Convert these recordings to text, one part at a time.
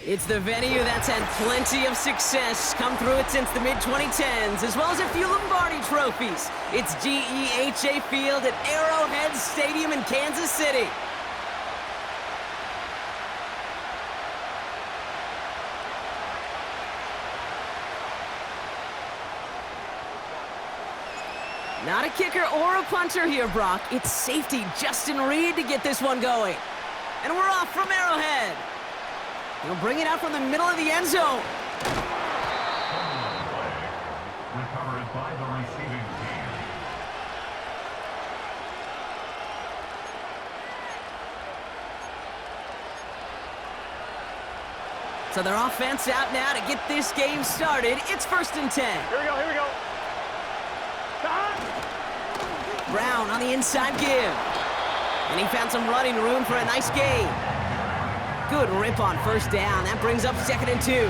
It's the venue that's had plenty of success come through it since the mid-2010s, as well as a few Lombardi trophies. It's GEHA Field at Arrowhead Stadium in Kansas City. Not a kicker or a punter here, Brock. It's safety Justin Reed to get this one going. And we're off from Arrowhead. He'll bring it out from the middle of the end zone. Recovered by the receiving team. So their offense out now to get this game started. It's 1st and 10. Here we go, here we go. Brown on the inside give. And he found some running room for a nice gain. Good rip on 1st down. That brings up 2nd and 2.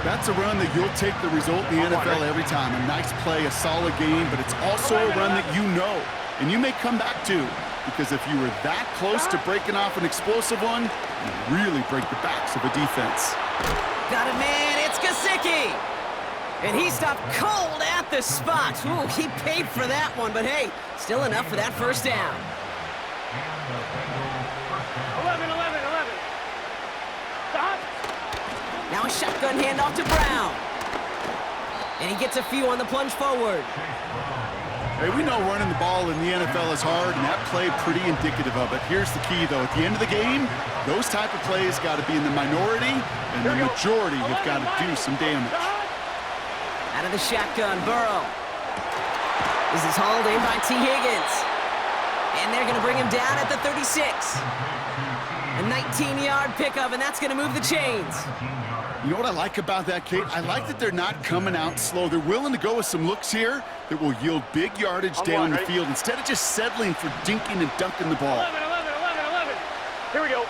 That's a run that you'll take the result in the NFL every time. A nice play, a solid game, but it's also a run that you know and you may come back to, because if you were that close to breaking off an explosive one, you really break the backs of a defense. Got it, man. It's Gesicki. And he stopped cold at the spot. Ooh, he paid for that one, but hey, still enough for that 1st down. 11. Stop. Now a shotgun handoff to Brown. And he gets a few on the plunge forward. Hey, we know running the ball in the NFL is hard, and that play pretty indicative of it. Here's the key, though. At the end of the game, those type of plays got to be in the minority, and the majority have got to do some damage. Out of the shotgun, Burrow. This is hauled in by T. Higgins. And they're going to bring him down at the 36. A 19-yard pickup, and that's going to move the chains. You know what I like about that, Kate? I like that they're not coming out slow. They're willing to go with some looks here that will yield big yardage down the field instead of just settling for dinking and dunking the ball. 11. Here we go.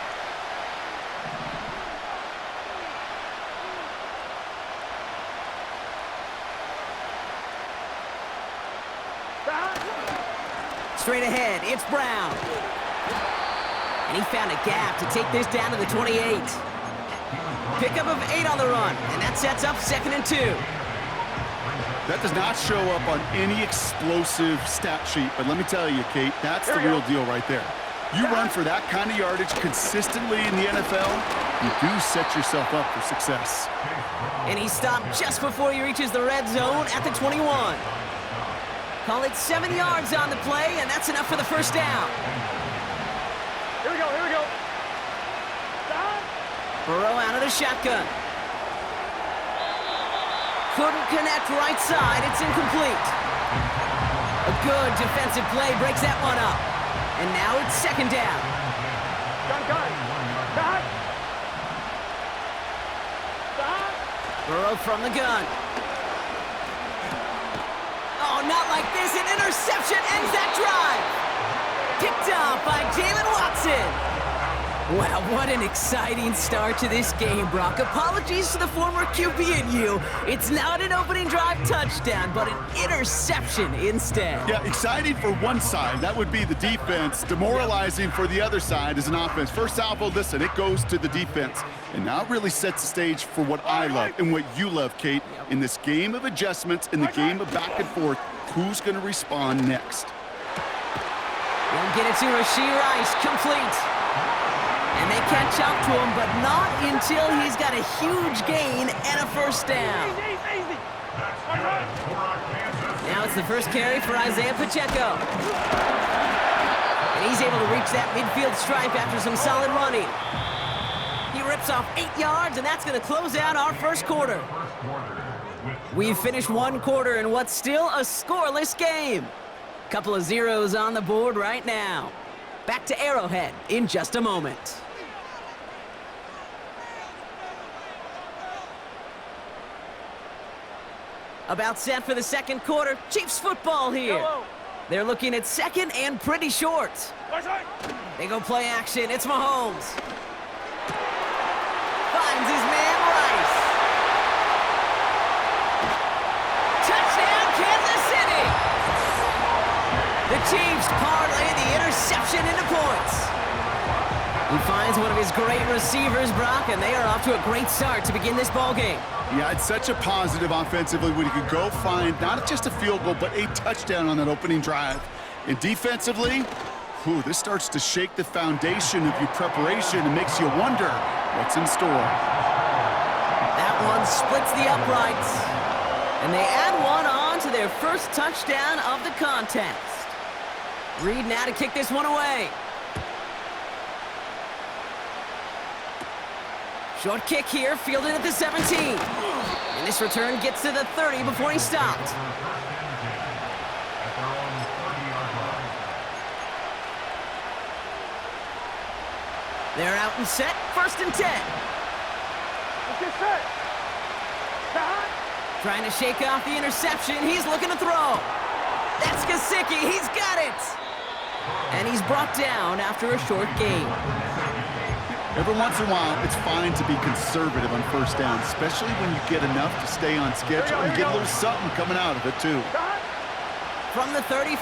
Straight ahead, it's Brown. And he found a gap to take this down to the 28. Pickup of 8 on the run, and that sets up 2nd and 2. That does not show up on any explosive stat sheet, but let me tell you, Kate, that's the real deal right there. You run for that kind of yardage consistently in the NFL, you do set yourself up for success. And he stopped just before he reaches the red zone at the 21. Call it 7 yards on the play, and that's enough for the 1st down. Here we go. Stop. Burrow out of the shotgun. Couldn't connect right side. It's incomplete. A good defensive play breaks that one up. And now it's 2nd down. Gun. Stop. Burrow from the gun. Oh, not like this. An interception ends that drive. Picked off by Jalen Watson. Wow, what an exciting start to this game, Brock. Apologies to the former QB in you. It's not an opening drive touchdown, but an interception instead. Yeah, exciting for one side. That would be the defense. Demoralizing for the other side as an offense. First salvo, listen, it goes to the defense. And now it really sets the stage for what I love and what you love, Kate. In this game of adjustments, in the game of back and forth, who's going to respond next? They'll get it to Rashee Rice, complete. And they catch up to him, but not until he's got a huge gain and a 1st down. Easy. Now it's the first carry for Isaiah Pacheco. And he's able to reach that midfield stripe after some solid running. He rips off 8 yards, and that's going to close out our 1st quarter. We've finished 1 quarter in what's still a scoreless game. Couple of zeros on the board right now. Back to Arrowhead in just a moment. About set for the 2nd quarter. Chiefs football here. They're looking at 2nd and pretty short. They go play action. It's Mahomes. Finds his man Rice. Touchdown, Kansas City. The Chiefs parlay the interception into points. He finds one of of his great receivers, Brock, and they are off to a great start to begin this ball game. Yeah, it's such a positive offensively when you could go find not just a field goal, but a touchdown on that opening drive. And defensively, this starts to shake the foundation of your preparation and makes you wonder what's in store. That one splits the uprights. And they add one on to their first touchdown of the contest. Reed now to kick this one away. Short kick here, fielded at the 17. And this return gets to the 30 before he stopped. They're out and set, 1st and 10. Let's get set. Stop. Trying to shake off the interception. He's looking to throw. That's Gesicki. He's got it. And he's brought down after a short gain. Every once in a while, it's fine to be conservative on 1st down, especially when you get enough to stay on schedule and get a little something coming out of it, too. Stop. From the 34.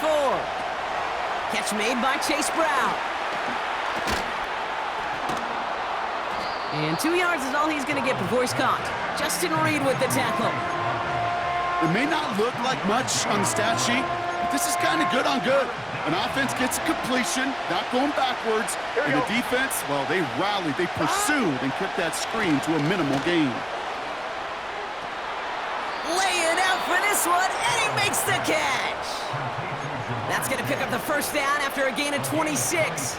Catch made by Chase Brown. And 2 yards is all he's going to get before he's caught. Justin Reed with the tackle. It may not look like much on the stat sheet, but this is kind of good on good. An offense gets completion, not going backwards, and the defense, well, they rallied, they pursued, and kept that screen to a minimal gain. Laying out for this one, and he makes the catch. That's going to pick up the 1st down after a gain of 26.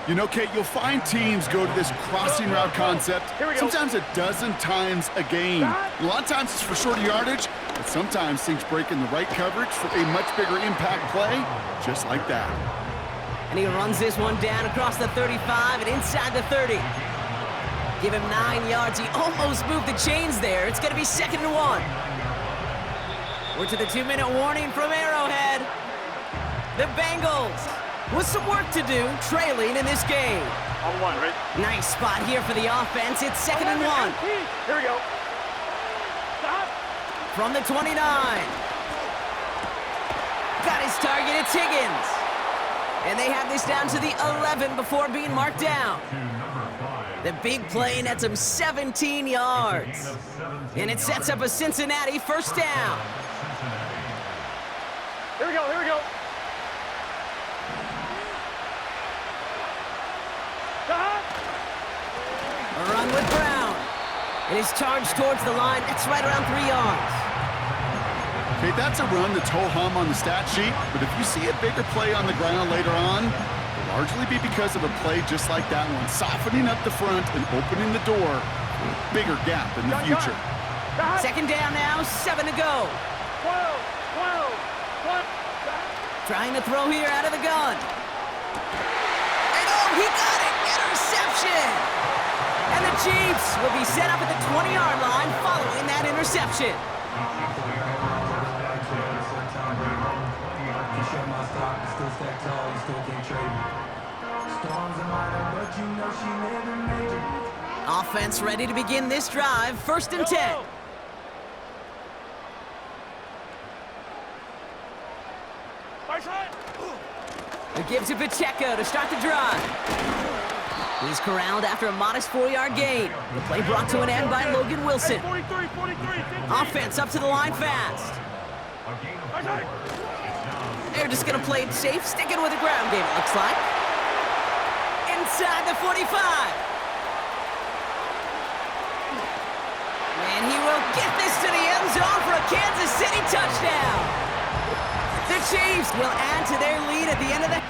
You know, Kate, you'll find teams go to this crossing route concept sometimes a dozen times a game. A lot of times it's for shorter yardage, but sometimes things break in the right coverage for a much bigger impact play, just like that. And he runs this one down across the 35 and inside the 30. Give him 9 yards. He almost moved the chains there. It's going to be 2nd and 1. We're to the 2-minute warning from Arrowhead. The Bengals with some work to do, trailing in this game. On 1, right? Nice spot here for the offense. It's 2nd and 1. Here we go. Stop. From the 29. Got his target, it's Higgins. And they have this down to the 11 before being marked down. The big play nets him 17 yards. And it sets up a Cincinnati 1st down. Here we go, here we go. Stop. A run with Brown. And his charge towards the line, that's right around 3 yards. Okay, that's a run that's ho-hum on the stat sheet, but if you see a bigger play on the ground later on, it'll largely be because of a play just like that one, softening up the front and opening the door for a bigger gap in the future. 2nd down now, 7 to go. 12. Trying to throw here out of the gun. And oh, he got it! Interception! And the Chiefs will be set up at the 20-yard line following that interception. Offense ready to begin this drive. 1st and 10. A give to Pacheco to start the drive. He's corralled after a modest 4-yard gain. The play brought to an end by Logan Wilson. 43, 15. Offense up to the line fast. They're just going to play it safe, sticking with the ground game, it looks like. Inside the 45. And he will get this to the end zone for a Kansas City touchdown. The Chiefs will add to their lead at the end of the